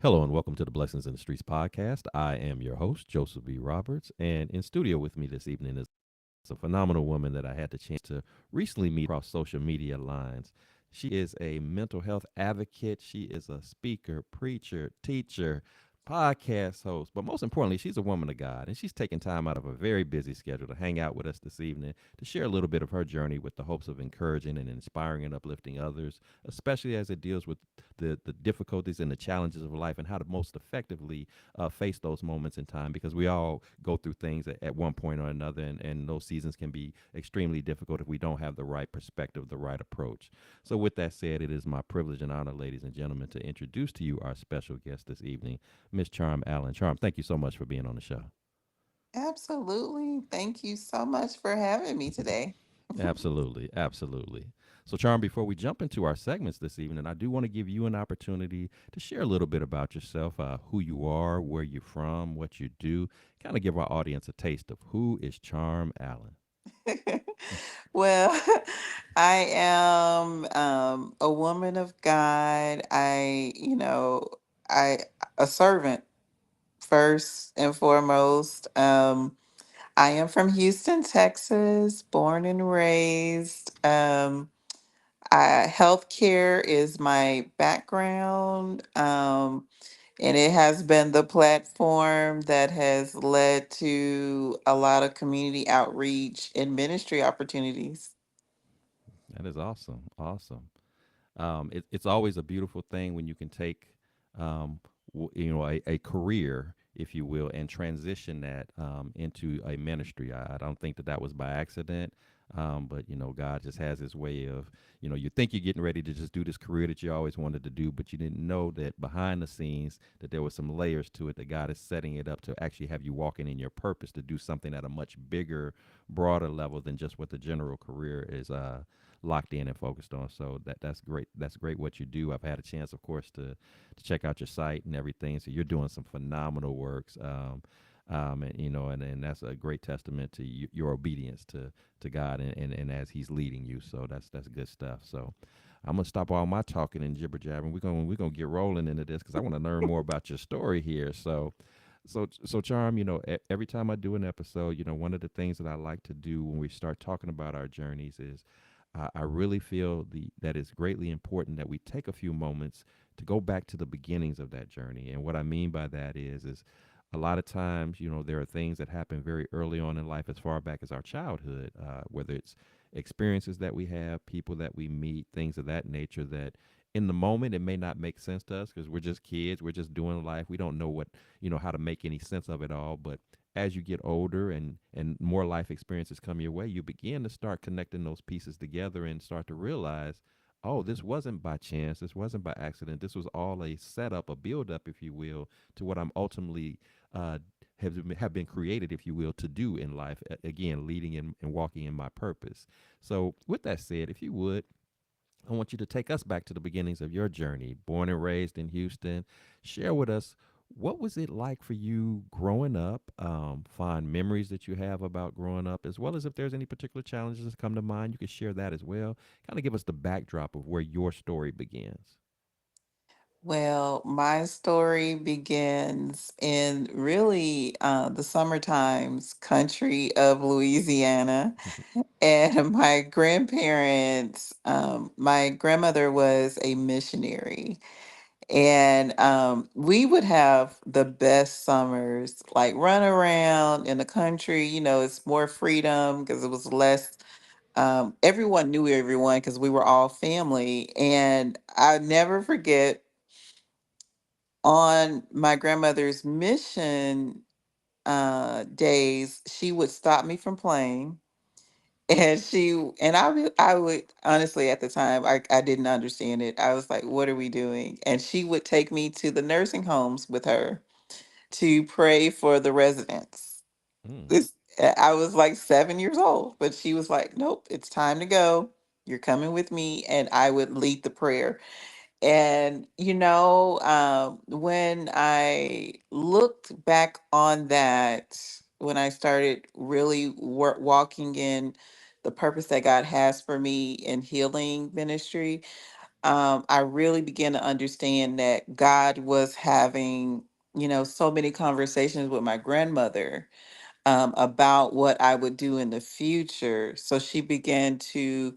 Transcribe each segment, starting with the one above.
Hello and welcome to the Blessings in the Streets podcast. I am your host, Joseph B. Roberts, and in studio with me this evening is a phenomenal woman that I had the chance to recently meet across social media lines. She is a mental health advocate, she is a speaker, preacher, teacher, podcast host, but most importantly, she's a woman of God, and she's taking time out of a very busy schedule to hang out with us this evening to share a little bit of her journey with the hopes of encouraging and inspiring and uplifting others, especially as it deals with the difficulties and the challenges of life and how to most effectively face those moments in time because we all go through things at one point or another, and those seasons can be extremely difficult if we don't have the right perspective, the right approach. So, with that said, it is my privilege and honor, ladies and gentlemen, to introduce to you our special guest this evening, Miss Charm Allen. Charm, thank you so much for being on the show. Absolutely. Thank you so much for having me today. Absolutely, absolutely. So, Charm, before we jump into our segments this evening, I do want to give you an opportunity to share a little bit about yourself, who you are, where you're from, what you do, kind of give our audience a taste of who is Charm Allen. Well, I am a woman of God. I a servant first and foremost. I am from Houston, Texas, born and raised. Healthcare is my background. And it has been the platform that has led to a lot of community outreach and ministry opportunities. That is awesome. Awesome. It's always a beautiful thing when you can take, a career, if you will, and transition that into a ministry. I don't think that was by accident, but God just has His way of, you think you're getting ready to just do this career that you always wanted to do, but you didn't know that behind the scenes that there were some layers to it that God is setting it up to actually have you walking in your purpose to do something at a much bigger, broader level than just what the general career is. Locked in and focused on. So that's great. That's great what you do. I've had a chance, of course, to check out your site and everything. So you're doing some phenomenal works. And that's a great testament to your obedience to God and as He's leading you. So that's good stuff. So I'm gonna stop all my talking and jibber jabbing. We're gonna get rolling into this because I want to learn more about your story here. So Charm, every time I do an episode, one of the things that I like to do when we start talking about our journeys is I really feel that it's greatly important that we take a few moments to go back to the beginnings of that journey. And what I mean by that is a lot of times, there are things that happen very early on in life, as far back as our childhood, whether it's experiences that we have, people that we meet, things of that nature that in the moment it may not make sense to us because we're just kids, we're just doing life. We don't know how to make any sense of it all. But as you get older and more life experiences come your way, you begin to start connecting those pieces together and start to realize, oh, this wasn't by chance, this wasn't by accident, this was all a setup, a build up, if you will, to what I'm ultimately uh, have been created, if you will, to do in life. Again, leading and walking in my purpose. So, with that said, if you would, I want you to take us back to the beginnings of your journey. Born and raised in Houston, share with us what was it like for you growing up. Fond memories that you have about growing up, as well as if there's any particular challenges that come to mind, you can share that as well. Kind of give us the backdrop of where your story begins. Well, my story begins in really the summer times country of Louisiana. And my grandparents, my grandmother was a missionary. And we would have the best summers, like run around in the country. It's more freedom because it was less. Everyone knew everyone because we were all family. And I never forget on my grandmother's mission days, she would stop me from playing. And I would honestly at the time I didn't understand it. I was like, what are we doing? And she would take me to the nursing homes with her to pray for the residents. Mm. This I was like 7 years old, but she was like, nope, it's time to go. You're coming with me, and I would lead the prayer. And when I looked back on that, when I started really walking in the purpose that God has for me in healing ministry, I really began to understand that God was having, so many conversations with my grandmother about what I would do in the future. So she began to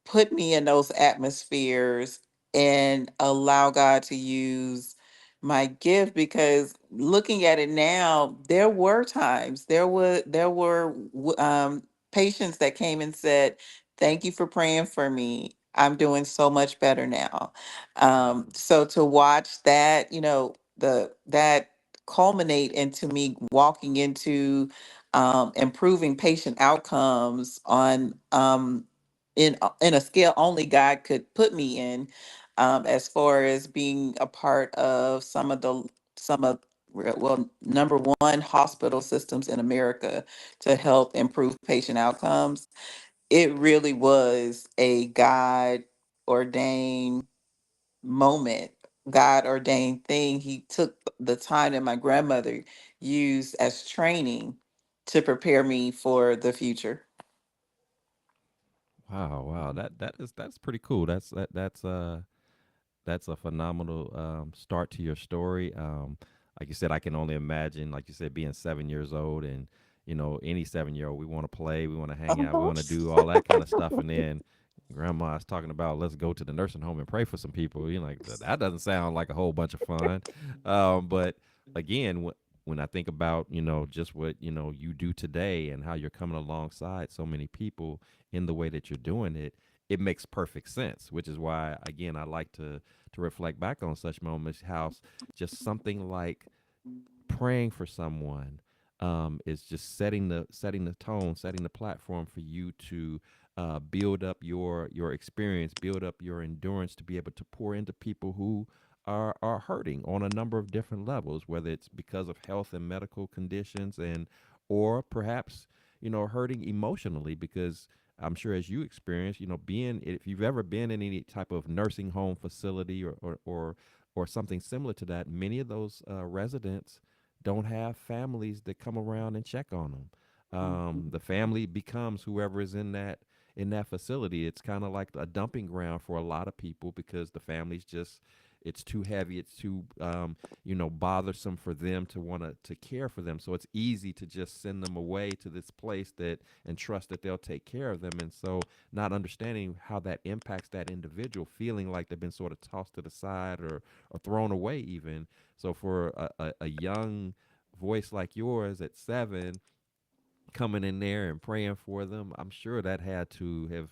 put me in those atmospheres and allow God to use my gift, because looking at it now, there were patients that came and said, "Thank you for praying for me. I'm doing so much better now." So to watch that, the that culminate into me walking into improving patient outcomes on in a scale only God could put me in, as far as being a part of some of well, number one hospital systems in America to help improve patient outcomes. It really was a God ordained moment, God ordained thing. He took the time that my grandmother used as training to prepare me for the future. Wow, wow. That's pretty cool. That's a phenomenal start to your story. Like you said, I can only imagine, like you said, being 7 years old, and any 7 year old, we want to play, we want to hang out, we Uh-huh. want to do all that kind of stuff, and then grandma's talking about let's go to the nursing home and pray for some people. You're like, that doesn't sound like a whole bunch of fun. But again, when I think about just what you do today and how you're coming alongside so many people in the way that you're doing it, it makes perfect sense. Which is why, again, I like to reflect back on such moments, how just something like praying for someone is just setting the tone, setting the platform for you to build up your experience, build up your endurance to be able to pour into people who are hurting on a number of different levels, whether it's because of health and medical conditions, and or perhaps hurting emotionally, because I'm sure, as you experience, being, if you've ever been in any type of nursing home facility, or something similar to that, many of those residents don't have families that come around and check on them. The family becomes whoever is in that facility. It's kind of like a dumping ground for a lot of people, because the families just, it's too heavy, it's too bothersome for them to want to care for them. So it's easy to just send them away to this place that, and trust that they'll take care of them. And so, not understanding how that impacts that individual, feeling like they've been sort of tossed to the side, or thrown away even. So for a young voice like yours at 7, coming in there and praying for them, I'm sure that had to have,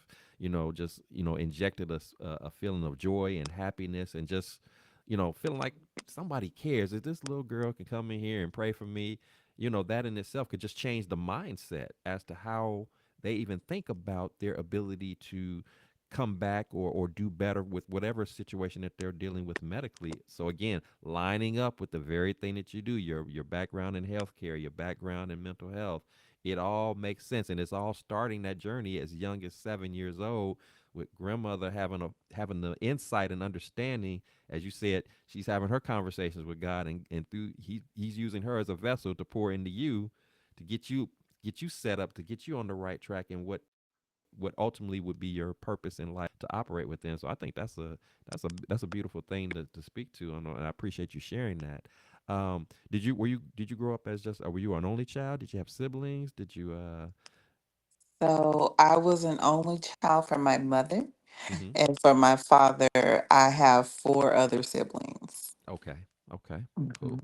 just, injected us a feeling of joy and happiness, and just, feeling like somebody cares. If this little girl can come in here and pray for me, that in itself could just change the mindset as to how they even think about their ability to come back, or do better with whatever situation that they're dealing with medically. So again, lining up with the very thing that you do, your background in healthcare, your background in mental health, it all makes sense, and it's all starting that journey as young as 7 years old, with grandmother having the insight and understanding. As you said, she's having her conversations with God, and through he's using her as a vessel to pour into you, to get you set up, to get you on the right track, and what ultimately would be your purpose in life to operate within. So I think that's a beautiful thing to speak to, and I appreciate you sharing that. Did you grow up as just, or were you an only child? Did you have siblings? Did you So I was an only child from my mother, mhm. and for my father, I have four other siblings. Okay. Okay. Cool. Mhm.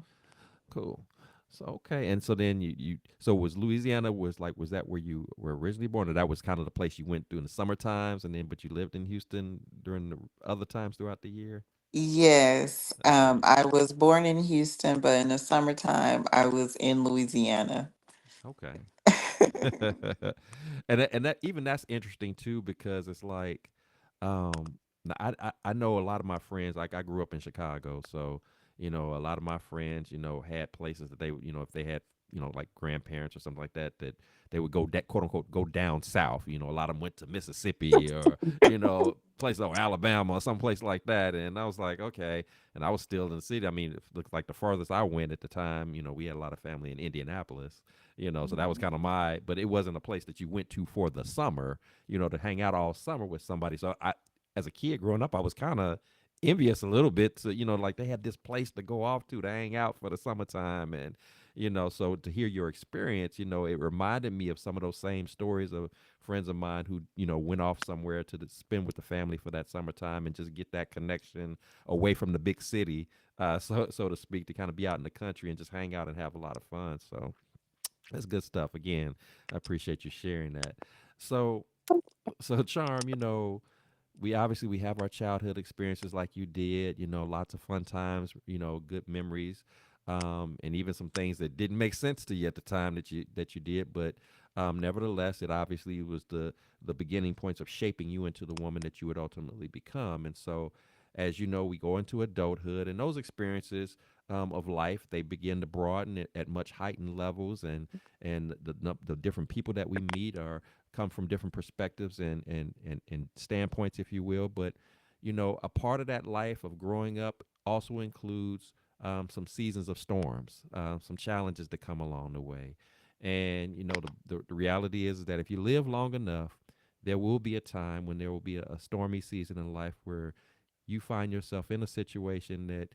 Cool. So okay. And so then so was Louisiana, was that where you were originally born, or that was kind of the place you went through in the summer times, and then but you lived in Houston during the other times throughout the year? Yes, Okay. I was born in Houston, but in the summertime, I was in Louisiana. Okay. And that even that's interesting too, because it's like, I know a lot of my friends, like I grew up in Chicago, so a lot of my friends had places that they if they had like grandparents or something like that, that they would go that quote unquote go down south. A lot of them went to Mississippi, or place or Alabama or someplace like that. And I was like, okay. And I was still in the city. I mean, it looked like the farthest I went at the time, we had a lot of family in Indianapolis, so that was kind of but it wasn't a place that you went to for the summer, to hang out all summer with somebody. So as a kid growing up, I was kind of envious a little bit. So, like they had this place to go off to hang out for the summertime. And, so to hear your experience, it reminded me of some of those same stories of friends of mine who, went off somewhere to spend with the family for that summertime and just get that connection away from the big city, so to speak, to kind of be out in the country and just hang out and have a lot of fun. So that's good stuff. Again, I appreciate you sharing that. So, so Charm, we have our childhood experiences like you did, lots of fun times, good memories, and even some things that didn't make sense to you at the time that you did, but nevertheless, it obviously was the beginning points of shaping you into the woman that you would ultimately become. And so, as you know, we go into adulthood, and those experiences of life, they begin to broaden at much heightened levels, and the different people that we meet are come from different perspectives and standpoints, if you will. But a part of that life of growing up also includes some seasons of storms, some challenges that come along the way. And the reality is that if you live long enough, there will be a time when there will be a stormy season in life where you find yourself in a situation that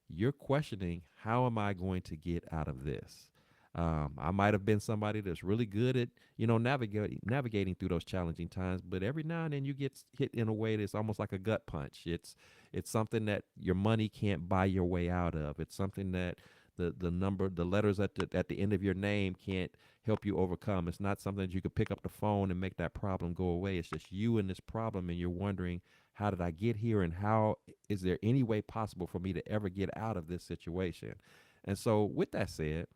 you're questioning, how am I going to get out of this? I might have been somebody that's really good at, navigating through those challenging times, but every now and then you get hit in a way that's almost like a gut punch. It's something that your money can't buy your way out of. It's something that the letters at the end of your name can't help you overcome. It's not something that you could pick up the phone and make that problem go away. It's just you and this problem, and you're wondering, how did I get here, and how is there any way possible for me to ever get out of this situation? And so, with that said,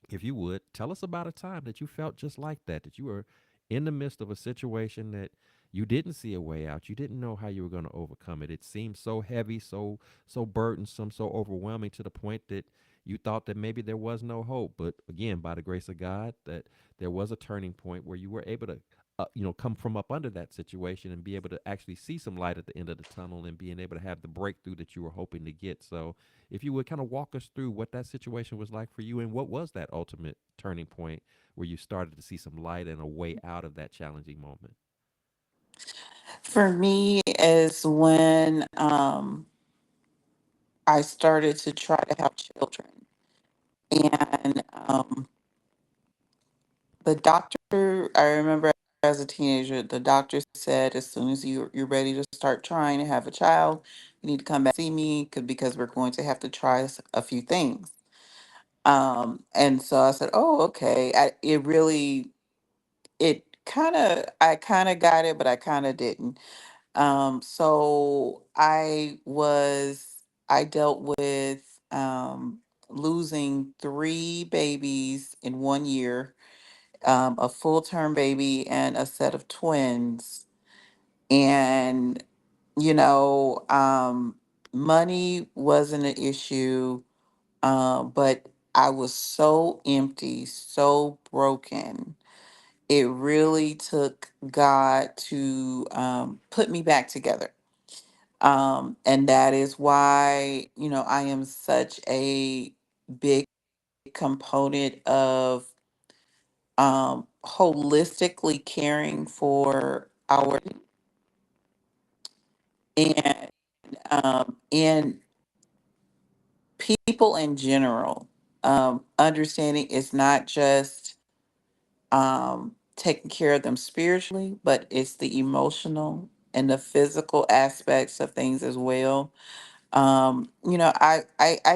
if you would tell us about a time that you felt just like that you were in the midst of a situation that you didn't see a way out, you didn't know how you were going to overcome it. It seemed so heavy, so burdensome, so overwhelming, to the point that you thought that maybe there was no hope. But again, by the grace of God, that there was a turning point where you were able to come from up under that situation and be able to actually see some light at the end of the tunnel, and being able to have the breakthrough that you were hoping to get. So if you would kind of walk us through what that situation was like for you, and what was that ultimate turning point where you started to see some light and a way out of that challenging moment. For me, is when I started to try to have children. And the doctor, I remember as a teenager, the doctor said, as soon as you're ready to start trying to have a child, you need to come back see me, because we're going to have to try a few things. And so I said, oh, okay. I kind of got it, but I kind of didn't. So I dealt with losing three babies in 1 year, a full term baby and a set of twins. And, you know, um, money wasn't an issue, but I was so empty, so broken. It really took God to put me back together. And that is why, I am such a big component of holistically caring for our and and people in general. Understanding it's not just taking care of them spiritually, but it's the emotional and the physical aspects of things as well. I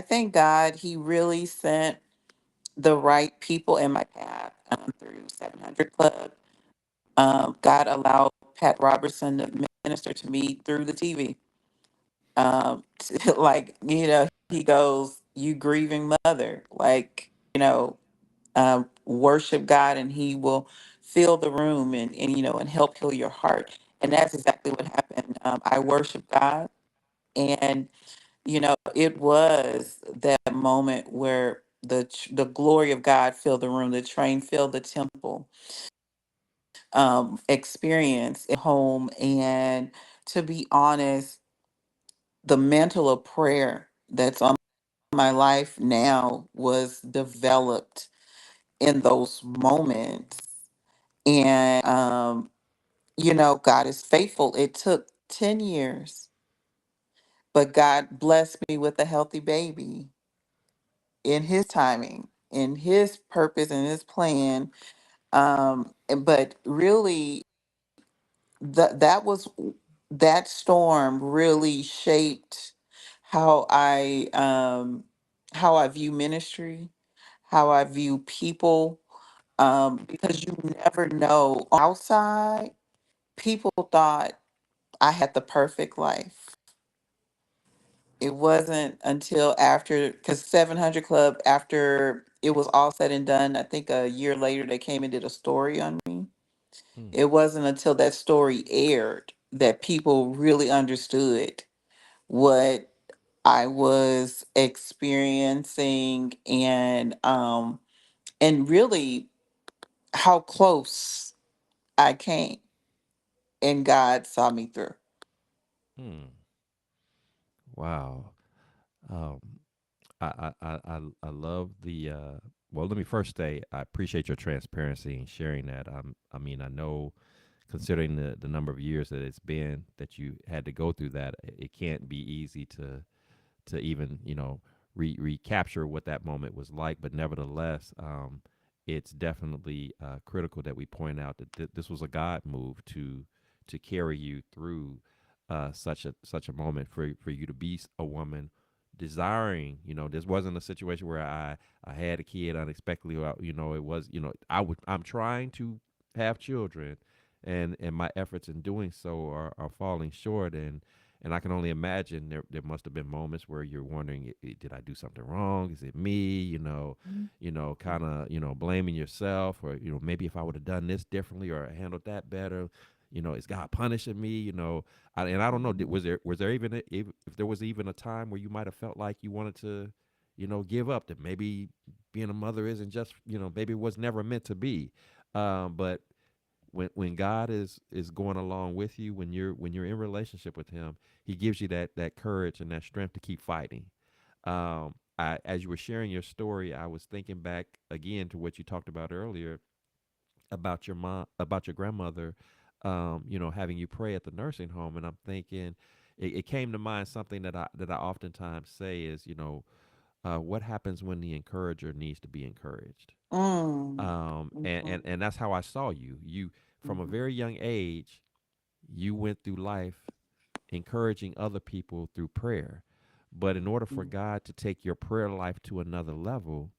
thank God He really sent the right people in my path through 700 Club. God allowed Pat Robertson to minister to me through the TV. Like, he goes, "You grieving mother," like, worship God and He will fill the room, and help heal your heart. And that's exactly what happened. I worship God, and it was that moment where the glory of God filled the room, the train filled the temple, experience at home. And to be honest, the mantle of prayer that's on my life now was developed in those moments. And God is faithful. It took 10 years, but God blessed me with a healthy baby in his timing, in his purpose and his plan. But really, that storm really shaped how I view ministry, how I view people, because you never know. Outside, people thought I had the perfect life. It wasn't until after, because 700 Club, after it was all said and done, I think a year later, they came and did a story on me. Hmm. It wasn't until that story aired that people really understood what I was experiencing, and really how close I came, and God saw me through. Hmm. Wow. Um, I love the. Well, let me first say I appreciate your transparency and sharing that. I mean, I know, considering the number of years that it's been that you had to go through that, it can't be easy to even recapture what that moment was like. But nevertheless, it's definitely critical that we point out that this was a God move to carry you through such a moment for you to be a woman desiring. This wasn't a situation where I had a kid unexpectedly. Or, it was, I'm trying to have children, and my efforts in doing so are falling short. And I can only imagine there must have been moments where you're wondering, did I do something wrong? Is it me? Kind of, blaming yourself, or maybe if I would have done this differently or handled that better, is God punishing me? And I don't know. Was there even if there was even a time where you might have felt like you wanted to, give up, that maybe being a mother isn't just, maybe it was never meant to be. But when God is going along with you, when you're in relationship with Him, He gives you that courage and that strength to keep fighting. As you were sharing your story, I was thinking back again to what you talked about earlier about your mom, about your grandmother, having you pray at the nursing home, and I'm thinking, it came to mind something that I oftentimes say is, what happens when the encourager needs to be encouraged. Mm. And that's how I saw you. From a Mhm. very young age, you went through life encouraging other people through prayer. But in order for Mhm. God to take your prayer life to another level,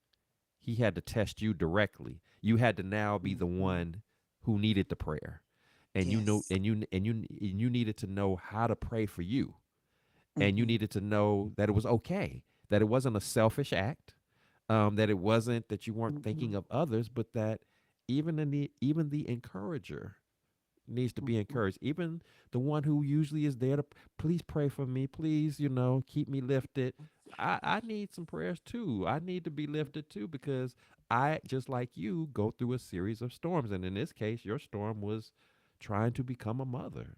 He had to test you directly. You had to now be the Mhm. one who needed the prayer, and you know, Yes. and you needed to know how to pray for you, and you Hmm. needed to know that it was okay, that it wasn't a selfish act, that it wasn't that you weren't thinking Hmm. of others, but that even the encourager needs to be encouraged. Even the one who usually is there to please pray for me, please, keep me lifted. I need some prayers too. I need to be lifted too, because I, just like you, go through a series of storms. And in this case, your storm was trying to become a mother.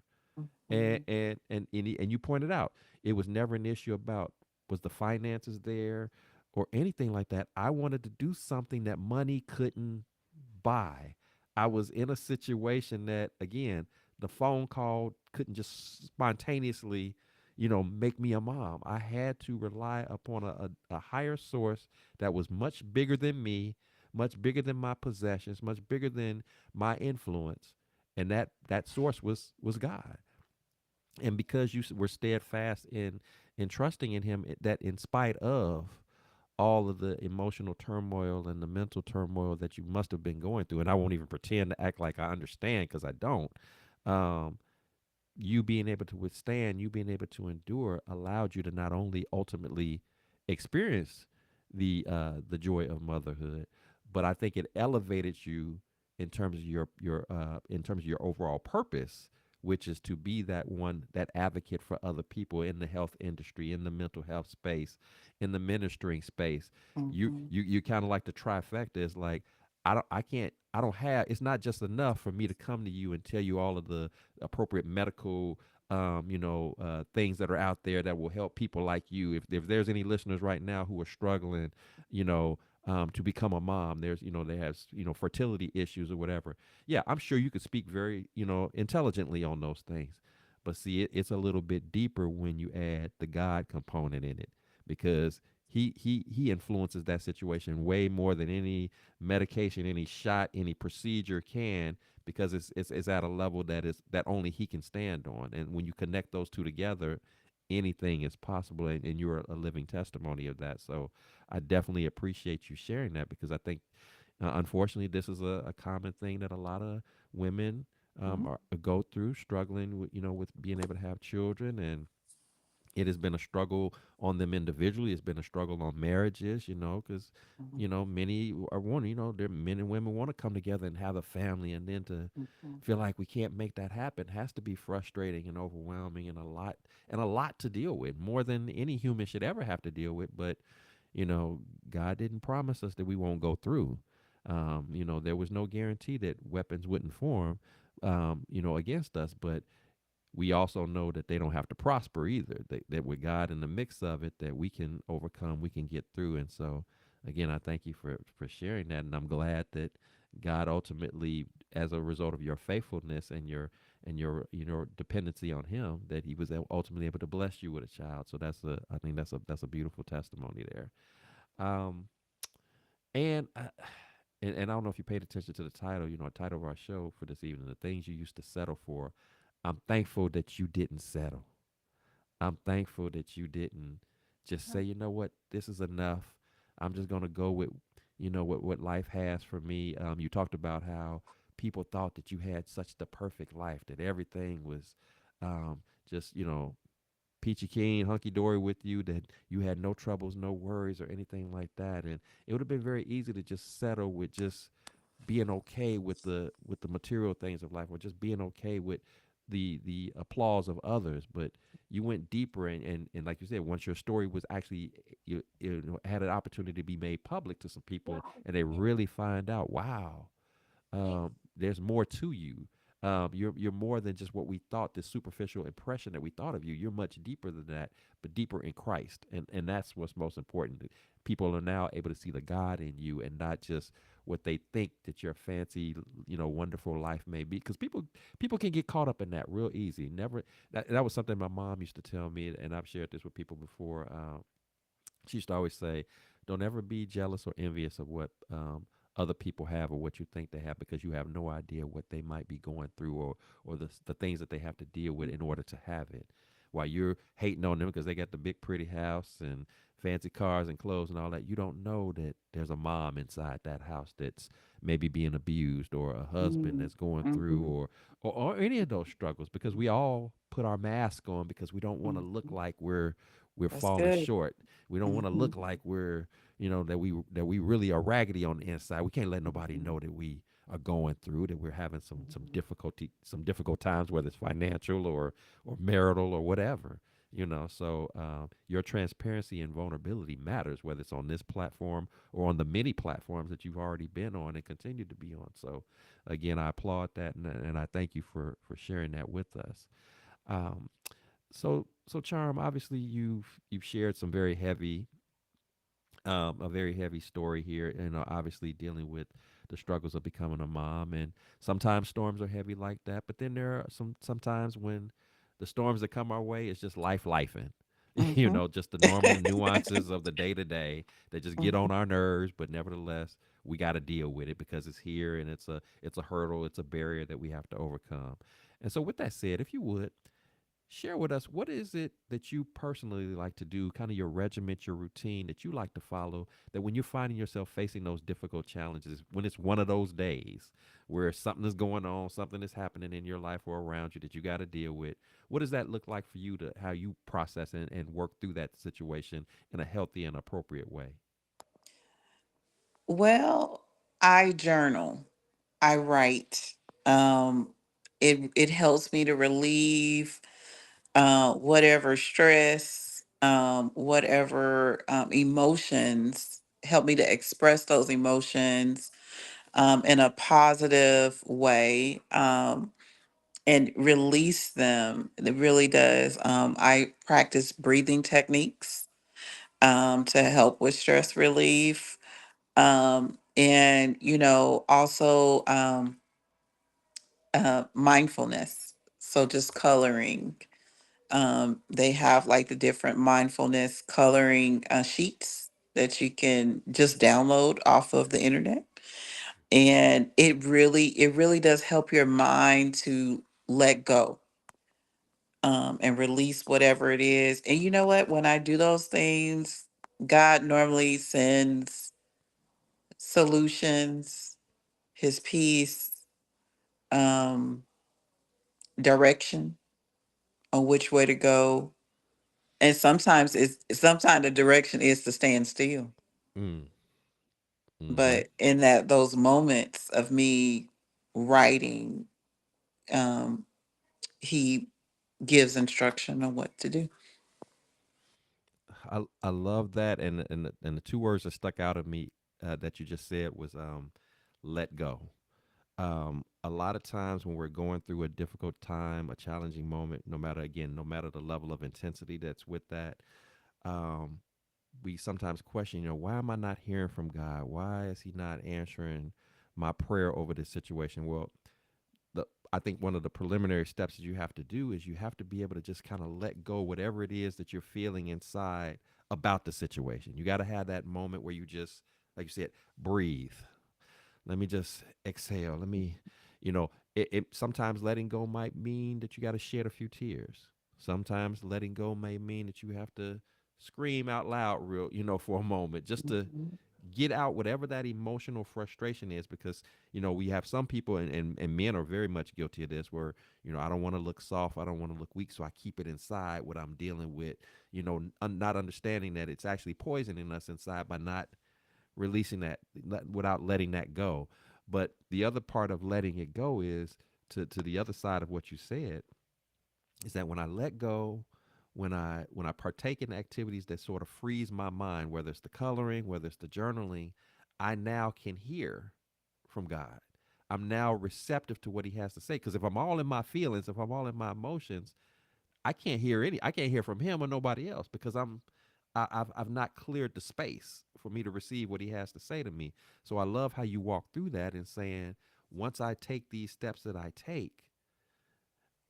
And Hmm. and you pointed out it was never an issue about was the finances there or anything like that. I wanted to do something that money couldn't buy. I was in a situation that, again, the phone call couldn't just spontaneously, make me a mom. I had to rely upon a higher source that was much bigger than me, much bigger than my possessions, much bigger than my influence, and that source was God. And because you were steadfast in trusting in Him, that in spite of all of the emotional turmoil and the mental turmoil that you must have been going through, and I won't even pretend to act like I understand, because I don't. um, you being able to withstand, you being able to endure, allowed you to not only ultimately experience the joy of motherhood, but I think it elevated you in terms of your overall purpose, which is to be that advocate for other people in the health industry, in the mental health space, in the ministering space. You kind of like the trifecta. Is like, I don't have, it's not just enough for me to come to you and tell you all of the appropriate medical things that are out there that will help people like you. If there's any listeners right now who are struggling, you know, to become a mom, they have fertility issues or whatever. Yeah, I'm sure you could speak very intelligently on those things, But see, it's a little bit deeper when you add the God component in it, because he influences that situation way more than any medication, any shot, any procedure can, because it's at a level that only he can stand on. And when you connect those two together, anything is possible, and you're a living testimony of that. So I definitely appreciate you sharing that, because I think, unfortunately, this is a common thing that a lot of women go through, struggling with, with being able to have children. And it has been a struggle on them individually. It's been a struggle on marriages, because many are wanting, there men and women want to come together and have a family, and then to Mhm. feel like we can't make that happen has to be frustrating and overwhelming, and a lot to deal with, more than any human should ever have to deal with. But God didn't promise us that we won't go through. There was no guarantee that weapons wouldn't form, against us. But we also know that they don't have to prosper either. That with God in the mix of it, that we can overcome, we can get through. And so, again, I thank you for sharing that, and I'm glad that God ultimately, as a result of your faithfulness and your dependency on Him, that He was ultimately able to bless you with a child. So I think that's a beautiful testimony there. Um, and I, and I don't know if you paid attention to the title, the title of our show for this evening, the things you used to settle for. I'm thankful that you didn't settle. I'm thankful that you didn't just say, you know what, this is enough. I'm just gonna go with, what life has for me. You talked about how people thought that you had such the perfect life, that everything was, just peachy keen, hunky dory with you, that you had no troubles, no worries, or anything like that. And it would have been very easy to just settle with just being okay with the material things of life, or just being okay with the applause of others. But you went deeper, and like you said, once your story was actually, had an opportunity to be made public to some people, and they really find out, wow, there's more to you. You're more than just what we thought, this superficial impression that we thought of you. You're much deeper than that, but deeper in Christ, and that's what's most important. People are now able to see the God in you, and not just what they think that your fancy, wonderful life may be. Because people can get caught up in that real easy. Never that was something my mom used to tell me, and I've shared this with people before. She used to always say, "Don't ever be jealous or envious of what other people have, or what you think they have, because you have no idea what they might be going through, or the things that they have to deal with in order to have it. While you're hating on them because they got the big pretty house and fancy cars and clothes and all that, you don't know that there's a mom inside that house that's maybe being abused, or a husband Mhm. that's going through, Mhm. or any of those struggles, because we all put our mask on because we don't want to look Mhm. like we're That's falling good. short. We don't want to Mhm. look like we're, that we really are raggedy on the inside. We can't let nobody Mhm. know that we are going through, that we're having some difficult times, whether it's financial or marital or whatever. So your transparency and vulnerability matters, whether it's on this platform or on the many platforms that you've already been on and continue to be on. So again, I applaud that, and I thank you for sharing that with us. Um, so Charm, obviously you've shared some very heavy, a very heavy story here, and obviously dealing with the struggles of becoming a mom. And sometimes storms are heavy like that, but then there are sometimes when the storms that come our way is just lifing. Mhm. Just the normal nuances of the day to day that just get on Mhm. our nerves, but nevertheless we got to deal with it because it's here, and it's a hurdle, it's a barrier that we have to overcome. And so, with that said, if you would share with us, what is it that you personally like to do, kind of your regiment, your routine that you like to follow, that when you're finding yourself facing those difficult challenges, when it's one of those days where something is going on, something is happening in your life or around you that you got to deal with, what does that look like for you, to how you process and work through that situation in a healthy and appropriate way? Well, I journal. I write. Um, it helps me to relieve whatever stress, whatever emotions. Help me to express those emotions in a positive way, and release them. It really does. I practice breathing techniques to help with stress relief, and also mindfulness. So just coloring. They have like the different mindfulness coloring sheets that you can just download off of the internet. And it really does help your mind to let go, and release whatever it is. And you know what? When I do those things, God normally sends solutions, his peace, um, direction on which way to go. And sometimes the direction is to stand still. Mm. Mm-hmm. But in that those moments of me writing, um, he gives instruction on what to do. I love that, and the two words that stuck out of me that you just said was let go. A lot of times when we're going through a difficult time, a challenging moment, no matter the level of intensity that's with that, um, we sometimes question, why am I not hearing from God? Why is He not answering my prayer over this situation? Well, I think one of the preliminary steps that you have to do is you have to be able to just kind of let go whatever it is that you're feeling inside about the situation. You got to have that moment where you just, like you said, breathe. Let me just exhale. It sometimes letting go might mean that you got to shed a few tears. Sometimes letting go may mean that you have to scream out loud for a moment just to Mhm. get out whatever that emotional frustration is, because we have some people, and men are very much guilty of this, where I don't want to look soft, I don't want to look weak, so I keep it inside what I'm dealing with, not understanding that it's actually poisoning us inside by not releasing that, without letting that go. But the other part of letting it go is to the other side of what you said, is that when I let go, when I partake in activities that sort of frees my mind, whether it's the coloring, whether it's the journaling, I now can hear from God. I'm now receptive to what He has to say. Because if I'm all in my feelings, if I'm all in my emotions, I can't hear from Him or nobody else, because I've not cleared the space for me to receive what He has to say to me. So I love how you walk through that and saying, once I take these steps that I take,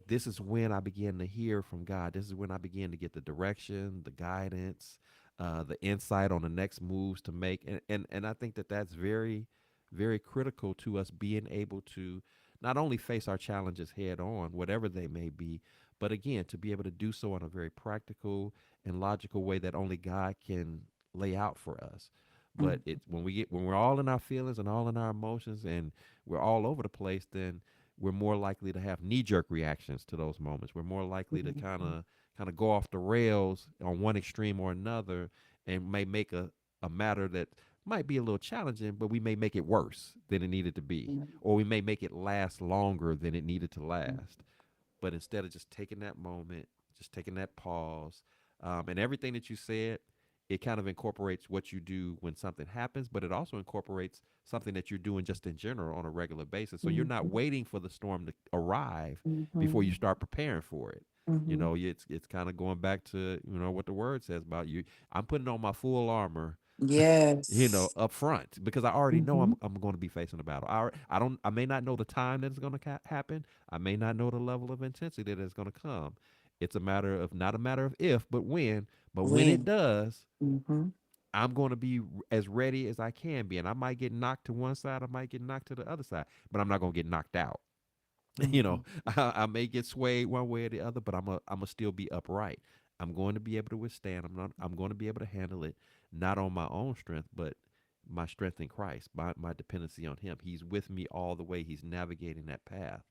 this is when I begin to hear from God. This is when I begin to get the direction, the guidance, the insight on the next moves to make. And I think that that's very, very critical to us being able to not only face our challenges head on, whatever they may be, but again, to be able to do so in a very practical and logical way that only God can lay out for us. But Mhm. it's when we're all in our feelings and all in our emotions and we're all over the place, then we're more likely to have knee-jerk reactions to those moments. We're more likely to Mhm. kind of go off the rails on one extreme or another, and may make a matter that might be a little challenging, but we may make it worse than it needed to be, or we may make it last longer than it needed to last. But instead of just taking that moment, just taking that pause, and everything that you said, it kind of incorporates what you do when something happens, but it also incorporates something that you're doing just in general on a regular basis. So you're not Mhm. waiting for the storm to arrive before you Mhm. start preparing for it. Mhm. It's kind of going back to what the word says about you. I'm putting on my full armor, Yes. up front, because I already know Mhm. I'm going to be facing a battle. I may not know the time that it's going to happen. I may not know the level of intensity that is going to come. It's a matter of, not a matter of if, but when. But when it When. does, Mhm. I'm going to be as ready as I can be. And I might get knocked to one side, I might get knocked to the other side, but I'm not going to get knocked out. Mhm. I may get swayed one way or the other, but I'm gonna still be upright. I'm going to be able to withstand. I'm going to be able to handle it, not on my own strength, but my strength in Christ, my dependency on Him. He's with me all the way. He's navigating that path.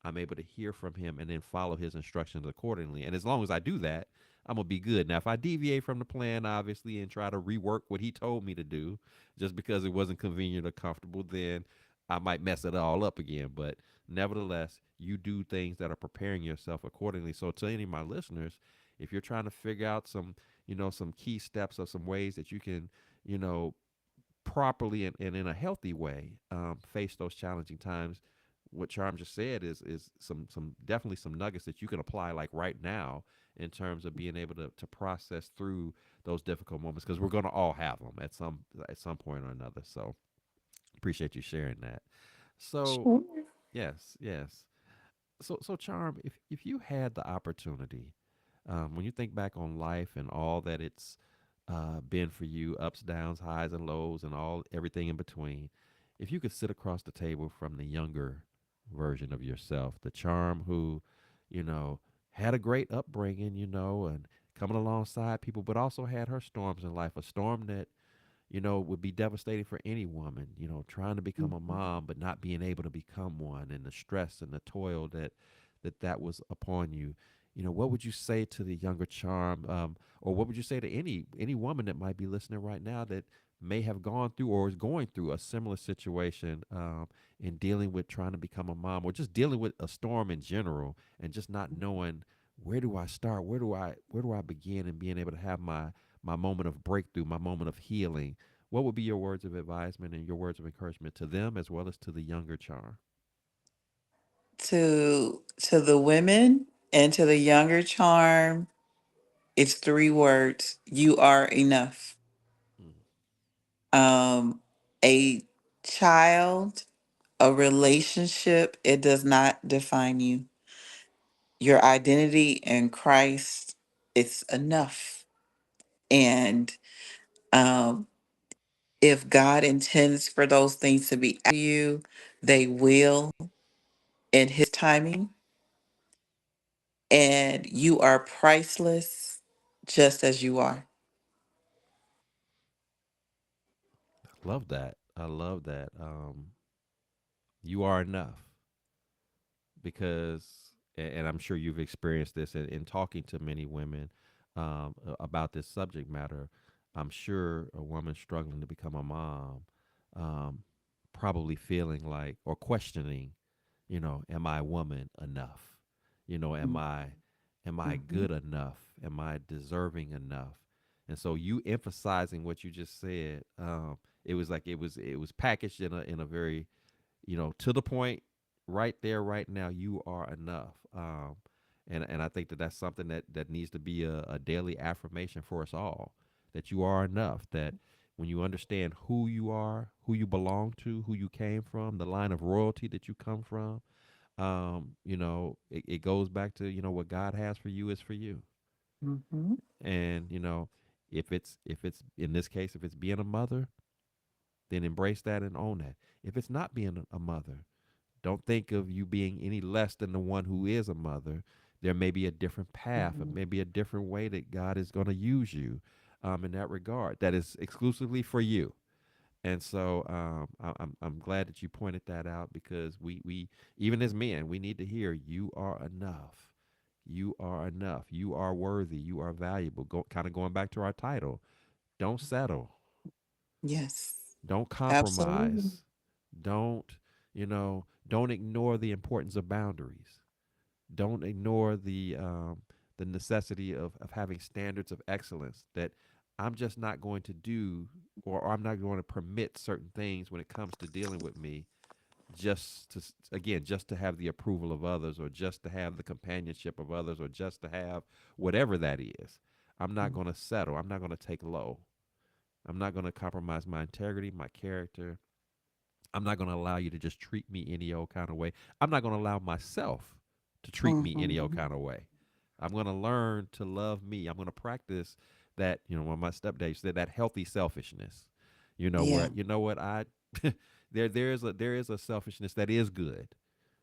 I'm able to hear from Him and then follow His instructions accordingly. And as long as I do that, I'm gonna be good. Now, if I deviate from the plan, obviously, and try to rework what He told me to do, just because it wasn't convenient or comfortable, then I might mess it all up again. But nevertheless, you do things that are preparing yourself accordingly. So, to any of my listeners, if you're trying to figure out some key steps or some ways that you can, you know, properly and in a healthy way face those challenging times, what Charm just said is some definitely some nuggets that you can apply like right now, in terms of being able to process through those difficult moments, because we're going to all have them at some point or another. So appreciate you sharing that. So Sure. yes, yes. So Charm, if you had the opportunity, when you think back on life and all that it's been for you, ups, downs, highs and lows, and all everything in between, if you could sit across the table from the younger version of yourself, the Charm who, you know, had a great upbringing, and coming alongside people, but also had her storms in life, a storm that would be devastating for any woman, trying to become a Mhm. mom, but not being able to become one, and the stress and the toil that was upon you. What would you say to the younger Charm, or what would you say to any woman that might be listening right now that may have gone through or is going through a similar situation, in dealing with trying to become a mom, or just dealing with a storm in general, and just not knowing where do I start, where do I begin, and being able to have my moment of breakthrough, my moment of healing. What would be your words of advisement and your words of encouragement to them as well as to the younger Charm? To the women and to the younger charm, it's three words: you are enough. Mm. Um, a child, a relationship, it does not define you. Your identity in Christ, it's enough. And um, if God intends for those things to be you, they will in His timing. And you are priceless just as you are. Love that. I love that. You are enough because, and I'm sure you've experienced this in talking to many women, about this subject matter. I'm sure a woman struggling to become a mom, um, probably feeling like or questioning, am I a woman enough? Am I Mm-hmm. good enough? Am I deserving enough? And so you emphasizing what you just said, it was like it was packaged in a very, to the point, right there, right now. You are enough. And I think that that's something that needs to be a daily affirmation for us all. That you are enough. That when you understand who you are, who you belong to, who you came from, the line of royalty that you come from, it goes back to what God has for you is for you. Mm-hmm. And if it's in this case, if it's being a mother, then embrace that and own that. If it's not being a mother, don't think of you being any less than the one who is a mother. There may be a different path, or Mm-hmm. maybe a different way that God is going to use you, in that regard, that is exclusively for you. And so, I'm glad that you pointed that out, because we even as men, we need to hear you are enough. You are enough. You are worthy. You are valuable. Kind of going back to our title. Don't settle. Yes, Don't absolutely. compromise. Don't ignore the importance of boundaries. Don't ignore the necessity of having standards of excellence, that I'm just not going to do, or I'm not going to permit certain things when it comes to dealing with me, just to have the approval of others, or just to have the companionship of others, or just to have whatever that is. I'm not going to settle. I'm not going to take low. I'm not going to compromise my integrity, my character. I'm not going to allow you to just treat me any old kind of way. I'm not going to allow myself to treat me any old Mm-hmm. kind of way. I'm going to learn to love me. I'm going to practice that, when my stepdad said, that healthy selfishness. Where Yeah. what I there is a selfishness that is good.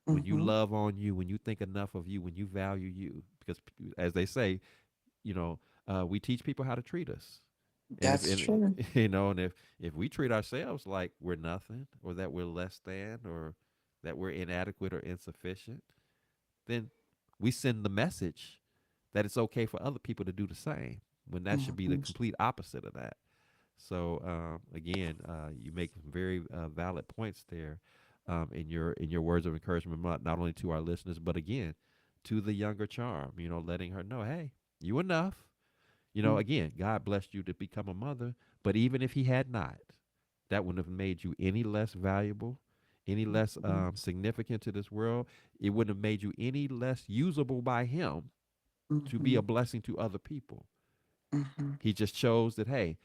When you Mm-hmm. love on you, when you think enough of you, when you value you, because as they say, we teach people how to treat us. And if That's and, true. and if we treat ourselves like we're nothing, or that we're less than, or that we're inadequate or insufficient, then we send the message that it's okay for other people to do the same, when that should be the Mm-hmm. complete opposite of that. So, again, you make very valid points there, in your words of encouragement, not only to our listeners, but again to the younger Charm. Letting her know, hey, you enough. Again, God blessed you to become a mother, but even if He had not, that wouldn't have made you any less valuable, any less Mm-hmm. significant to this world. It wouldn't have made you any less usable by Him to be Mm-hmm. a blessing to other people. Mm-hmm. He just chose that, hey,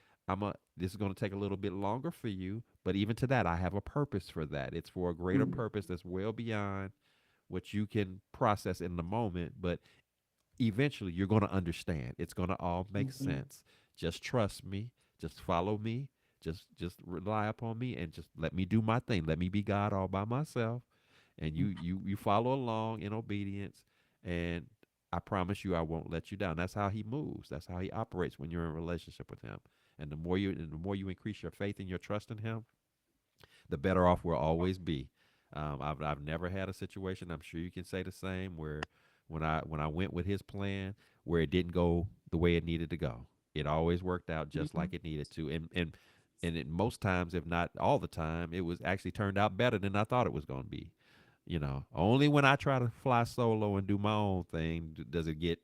this is going to take a little bit longer for you, but even to that, I have a purpose for that. It's for a greater purpose that's well beyond what you can process in the moment, but eventually you're going to understand. It's going to all make Mhm. sense. Just trust me. Just follow me. Just rely upon me and just let me do my thing. Let me be God all by myself, and you follow along in obedience, and I promise you I won't let you down. That's how he moves. That's how he operates when you're in a relationship with him. And the more you increase your faith and your trust in him, the better off we'll always be. I've never had a situation. I'm sure you can say the same. Where when I went with his plan, where it didn't go the way it needed to go, it always worked out just like Mhm. it needed to. And it, most times, if not all the time, it was actually turned out better than I thought it was going to be. Only when I try to fly solo and do my own thing does it get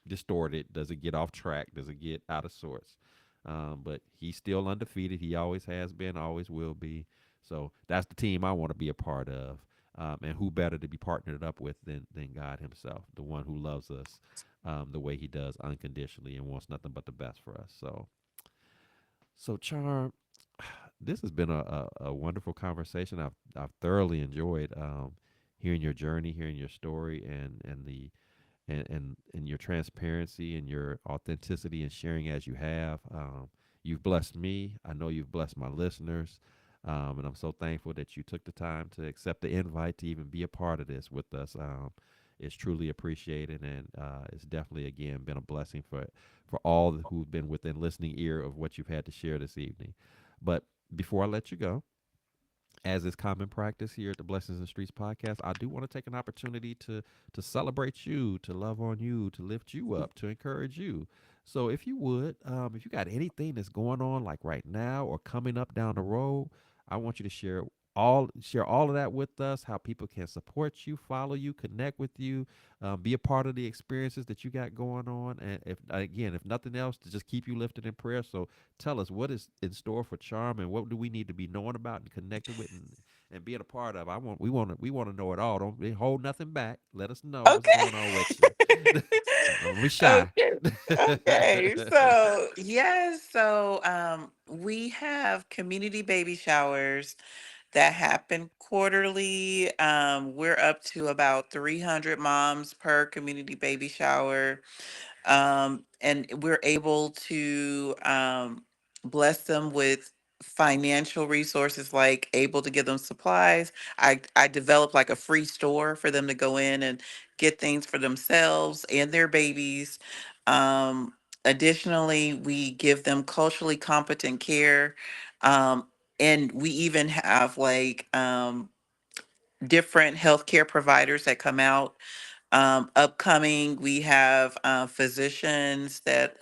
distorted? Does it get off track? Does it get out of sorts? But he's still undefeated. He always has been, always will be. So that's the team I want to be a part of. And who better to be partnered up with than God Himself, the one who loves us the way He does unconditionally and wants nothing but the best for us. So Charm, this has been a wonderful conversation. I've thoroughly enjoyed hearing your journey, hearing your story, and your transparency and your authenticity and sharing as you have. You've blessed me. I know you've blessed my listeners. And I'm so thankful that you took the time to accept the invite to even be a part of this with us. It's truly appreciated, and it's definitely again been a blessing for all who've been within listening ear of what you've had to share this evening. But before I let you go, as is common practice here at the Blessings and Streets podcast, I do want to take an opportunity to celebrate you, to love on you, to lift you up, to encourage you. So if you would, if you got anything that's going on like right now or coming up down the road, I want you to share all of that with us. How people can support you, follow you, connect with you, be a part of the experiences that you got going on, and if nothing else, to just keep you lifted in prayer. So tell us what is in store for Charm, and what do we need to be knowing about and connected with, and being a part of. We want to know it all. Don't hold nothing back. Let us know what's Okay. going on with you. Don't be shy. Okay. Okay. So, yes. So, we have community baby showers that happen quarterly. We're up to about 300 moms per community baby shower. And we're able to bless them with financial resources, like able to give them supplies. I developed like a free store for them to go in and get things for themselves and their babies. Additionally, we give them culturally competent care. um, and we even have like different healthcare providers that come out. Upcoming, we have physicians that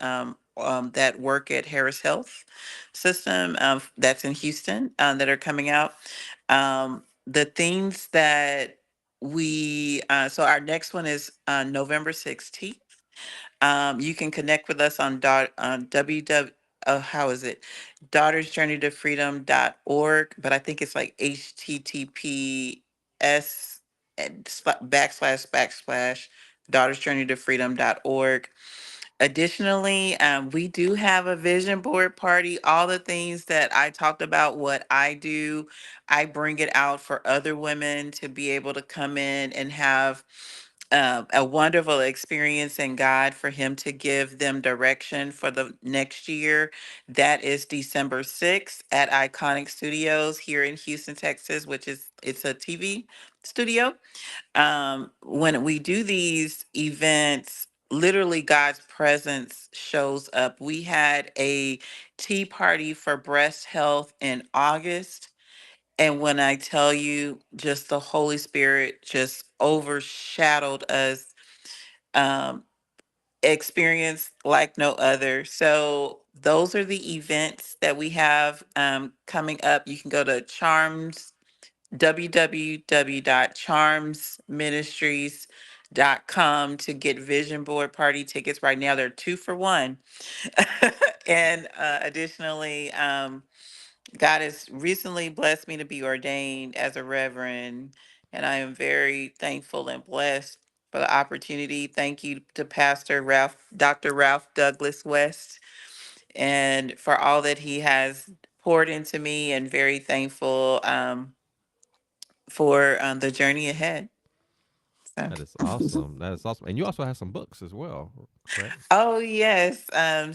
work at Harris Health System, that's in Houston, that are coming out. The things that so our next one is November 16th. You can connect with us on www. How is it? daughtersjourneytofreedom.org, but I think it's like HTTPS // daughtersjourneytofreedom.org. Additionally, we do have a vision board party. All the things that I talked about, what I do, I bring it out for other women to be able to come in and have a wonderful experience in God, for Him to give them direction for the next year. That is December 6th at Iconic Studios here in Houston, Texas, which is it's a TV studio. When we do these events, literally God's presence shows up. We had a tea party for breast health in August. And when I tell you, just the Holy Spirit just overshadowed us, um, experience like no other. So those are the events that we have coming up. You can go to Charms www.charmsministries.com to get vision board party tickets. Right now they're 2 for 1. And additionally, God has recently blessed me to be ordained as a reverend, and I am very thankful and blessed for the opportunity. Thank you to Pastor Ralph, Dr. Ralph Douglas West, and for all that he has poured into me, and very thankful for the journey ahead. That is awesome. That is awesome. And you also have some books as well, correct? Oh yes.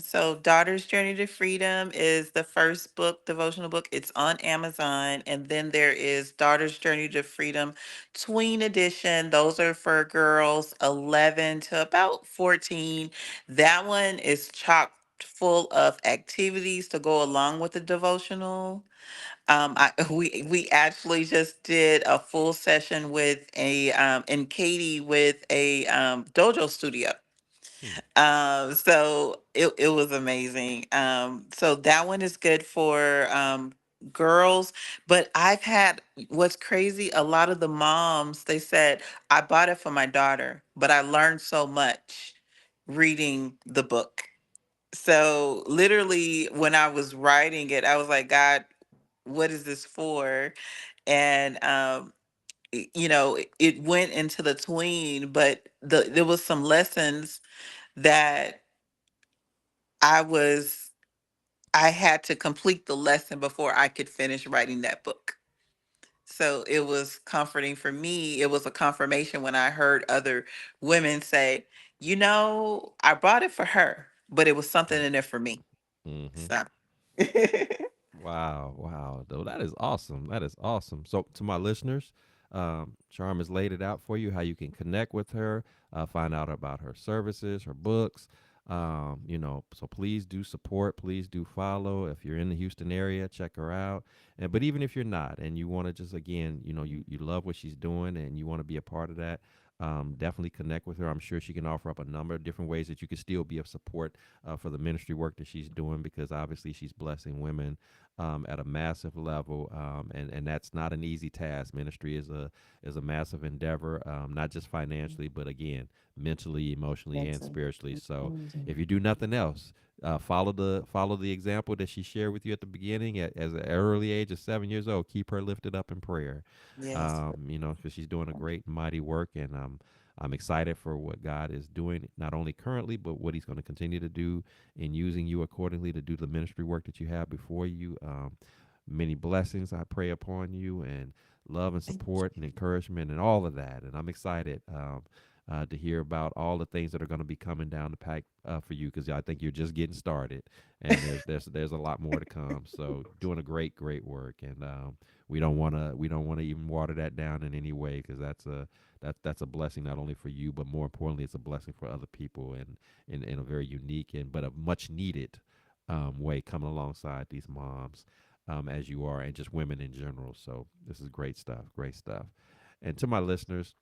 So Daughter's Journey to Freedom is the first book, devotional book. It's on Amazon. And then there is Daughter's Journey to Freedom Tween Edition. Those are for girls 11 to about 14. That one is chock full of activities to go along with the devotional. We actually just did a full session with a and Katie with a dojo studio. Hmm. So it was amazing. So that one is good for girls, but I've had what's crazy, a lot of the moms, they said, I bought it for my daughter, but I learned so much reading the book. So literally when I was writing it, I was like, God, what is this for? And it went into the tween, but there was some lessons that I was I had to complete the lesson before I could finish writing that book. So it was comforting for me. It was a confirmation when I heard other women say, I bought it for her, but it was something in there for me. Mm-hmm. So Wow, wow. Though that is awesome. That is awesome. So to my listeners, Charm has laid it out for you how you can connect with her, find out about her services, her books. So please do support, please do follow. If you're in the Houston area, check her out. And but even if you're not and you want to just again, you love what she's doing and you want to be a part of that, definitely connect with her. I'm sure she can offer up a number of different ways that you can still be of support for the ministry work that she's doing because obviously she's blessing women at a massive level, and that's not an easy task. Ministry is a massive endeavor, not just financially, but again, mentally, emotionally, and spiritually. So, if you do nothing else, follow the example that she shared with you at the beginning. As an early age of 7 years old, keep her lifted up in prayer. yes. Because she's doing a great, mighty work, and I'm excited for what God is doing, not only currently, but what He's going to continue to do in using you accordingly to do the ministry work that you have before you. Many blessings I pray upon you, and love and support and encouragement and all of that. And I'm excited to hear about all the things that are going to be coming down the pike for you because I think you're just getting started, and there's a lot more to come. So doing a great work, and we don't want to even water that down in any way because that's a blessing not only for you but more importantly it's a blessing for other people and in a very unique and but a much needed way coming alongside these moms as you are and just women in general. So this is great stuff, great stuff. And to my listeners,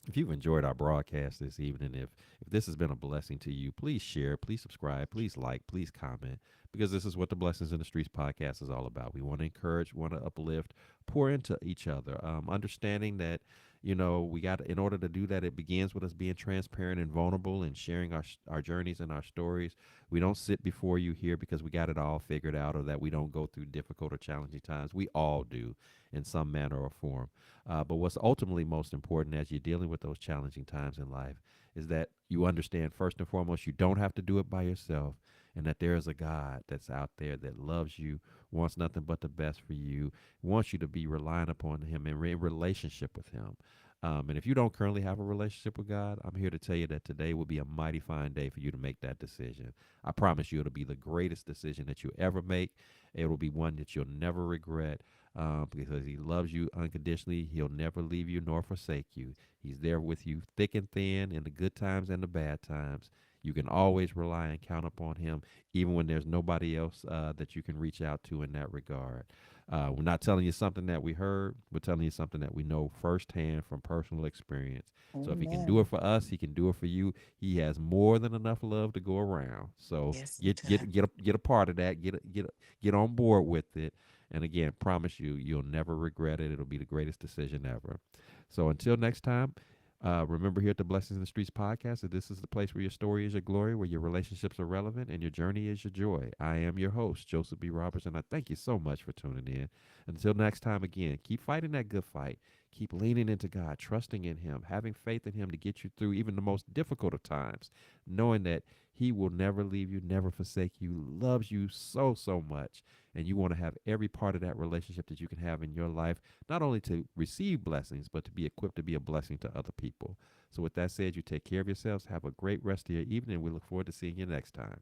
if you've enjoyed our broadcast this evening, if this has been a blessing to you, please share, please subscribe, please like, please comment, because this is what the Blessings in the Streets podcast is all about. We want to encourage, want to uplift, pour into each other, understanding that we got in order to do that, it begins with us being transparent and vulnerable and sharing our journeys and our stories. We don't sit before you here because we got it all figured out or that we don't go through difficult or challenging times. We all do in some manner or form. But what's ultimately most important as you're dealing with those challenging times in life is that you understand first and foremost you don't have to do it by yourself, and that there is a God that's out there that loves you, wants nothing but the best for you, wants you to be relying upon Him and in relationship with Him. And if you don't currently have a relationship with God, I'm here to tell you that today will be a mighty fine day for you to make that decision. I promise you, it'll be the greatest decision that you ever make. It will be one that you'll never regret because He loves you unconditionally. He'll never leave you nor forsake you. He's there with you thick and thin in the good times and the bad times. You can always rely and count upon Him, even when there's nobody else that you can reach out to in that regard. We're not telling you something that we heard. We're telling you something that we know firsthand from personal experience. So if He can do it Amen. for us, He can do it for you. He has more than enough love to go around. So Yes, it get does. get get a part of that. Get on board with it. And again, promise you, you'll never regret it. It'll be the greatest decision ever. So until next time, remember here at the Blessings in the Streets podcast that this is the place where your story is your glory, where your relationships are relevant, and your journey is your joy. I am your host, Joseph B. Roberts, and I thank you so much for tuning in. Until next time, again, keep fighting that good fight. Keep leaning into God, trusting in Him, having faith in Him to get you through even the most difficult of times, knowing that He will never leave you, never forsake you, loves you so, so much. And you want to have every part of that relationship that you can have in your life, not only to receive blessings, but to be equipped to be a blessing to other people. So, with that said, you take care of yourselves. Have a great rest of your evening. We look forward to seeing you next time.